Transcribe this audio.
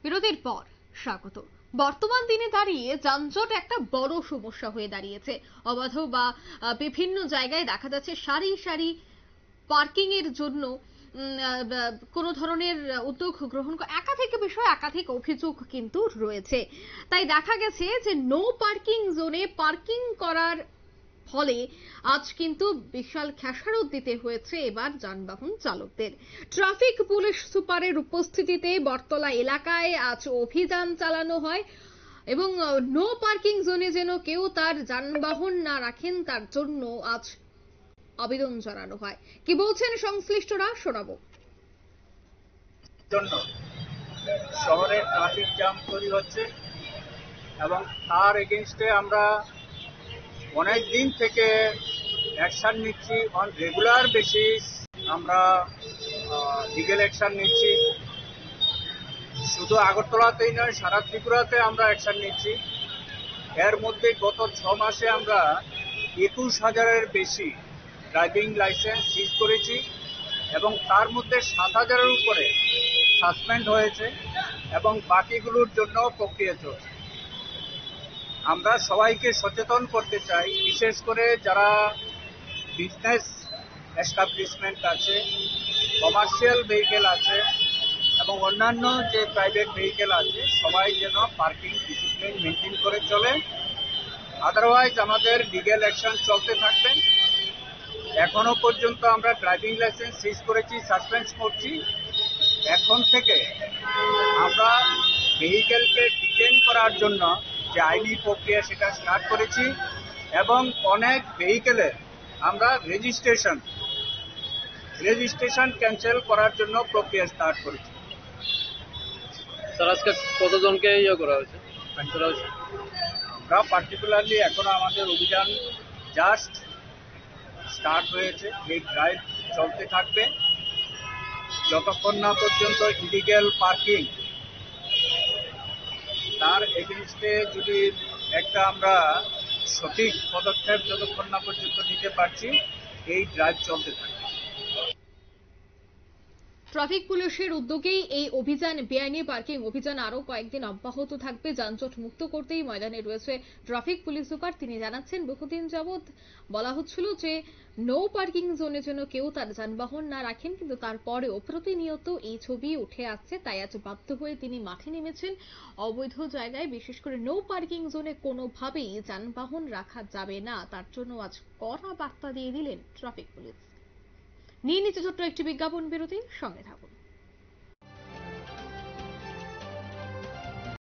বিরতির পর স্বাগত। বর্তমান দিনে দাঁড়িয়ে যানজট একটা বড় সমস্যা হয়ে দাঁড়িয়েছে। অবাধ বা বিভিন্ন জায়গায় দেখা যাচ্ছে সারি সারি পার্কিং এর জন্য কোন ধরনের উদ্যোগ গ্রহণ একাধিক বিষয় একাধিক অভিযোগ কিন্তু রয়েছে। তাই দেখা গেছে যে নো পার্কিং জোনে পার্কিং করার ফলে আজ কিন্তু বিশাল খেসারত দিতে হয়েছে এবার যানবাহন চালকদের। ট্রাফিক পুলিশ সুপারের উপস্থিতিতে বটতলা এলাকায় আজ অভিযান চালানো হয় এবং নো পার্কিং জোনে যেন কেউ তার যানবাহন না রাখেন তার জন্য আজ আবেদন জানানো হয়। কি বলছেন সংশ্লিষ্টরা শোনাবো। জন্য শহরে ট্রাফিক জ্যাম তৈরি হচ্ছে এবং তার এগেইনস্টে আমরা অনেক দিন থেকে অ্যাকশন নিচ্ছি। অন রেগুলার বেসিস আমরা লিগেল অ্যাকশন নিচ্ছি। শুধু আগরতলাতেই নয়, সারা ত্রিপুরাতে আমরা অ্যাকশন নিচ্ছি। এর মধ্যে গত 6 মাসে আমরা 21,000-এর বেশি ড্রাইভিং লাইসেন্স সিজ করেছি এবং তার মধ্যে 7,000-এর উপরে সাসপেন্ড হয়েছে এবং বাকিগুলোর জন্য প্রক্রিয়া চলছে। আমরা সবাইকে সচেতন করতে চাই, বিশেষ করে যারা বিজনেস এস্টাবলিশমেন্ট আছে, কমার্শিয়াল ভেহিকেল আছে এবং অন্যান্য যে প্রাইভেট ভেহিকেল আছে, সবাই যেন পার্কিং ডিসিপ্লিন মেনটেন করে চলে। আদারওয়াইজ আমাদের লিগ্যাল অ্যাকশন চলতে থাকবে। এখনো পর্যন্ত আমরা ড্রাইভিং লাইসেন্স সিজ করেছি, সাসপেন্ড করছি। এখন থেকে আমরা ভেহিকেলকে ডিটেইন করার জন্য যে আইনি প্রক্রিয়া সেটা স্টার্ট করেছি এবং অনেক ভেহিকেলের আমরা রেজিস্ট্রেশন ক্যান্সেল করার জন্য প্রক্রিয়া স্টার্ট করেছি। স্যার, আজকে কতজনকে করা হয়েছে? আমরা পার্টিকুলারলি এখনো আমাদের অভিযান জাস্ট স্টার্ট হয়েছে। এই ড্রাইভ চলতে থাকবে যতক্ষণ না পর্যন্ত ইলিগ্যাল পার্কিং তার এগেইনস্টে যদি একটা আমরা সঠিক পদক্ষেপ যতক্ষণ না পর্যন্ত নিতে পারছি, এই ড্রাইভ চলতে থাকবে। ট্রাফিক পুলিশের উদ্যোগেই এই অভিযান, বেআইনি পার্কিং অভিযান আরো কয়েকদিন অব্যাহত থাকবে। যানজট মুক্ত করতেই ময়দানে রয়েছে ট্রাফিক পুলিশ সুপার। তিনি জানাচ্ছেন, বহুদিন যাবৎ বলা হচ্ছিল যে নো পার্কিং জোনে যেন কেউ তার যানবাহন না রাখেন, কিন্তু তারপরেও প্রতিনিয়ত এই ছবি উঠে আসছে। তাই আজ বাধ্য হয়ে তিনি মাঠে নেমেছেন। অবৈধ জায়গায়, বিশেষ করে নো পার্কিং জোনে কোনোভাবেই যানবাহন রাখা যাবে না, তার জন্য আজ কড়া বার্তা দিয়ে দিলেন ট্রাফিক পুলিশ। নিয়ে নিচ্ছে ছোট্ট একটি বিজ্ঞাপন বিরতি, সঙ্গে থাকুন।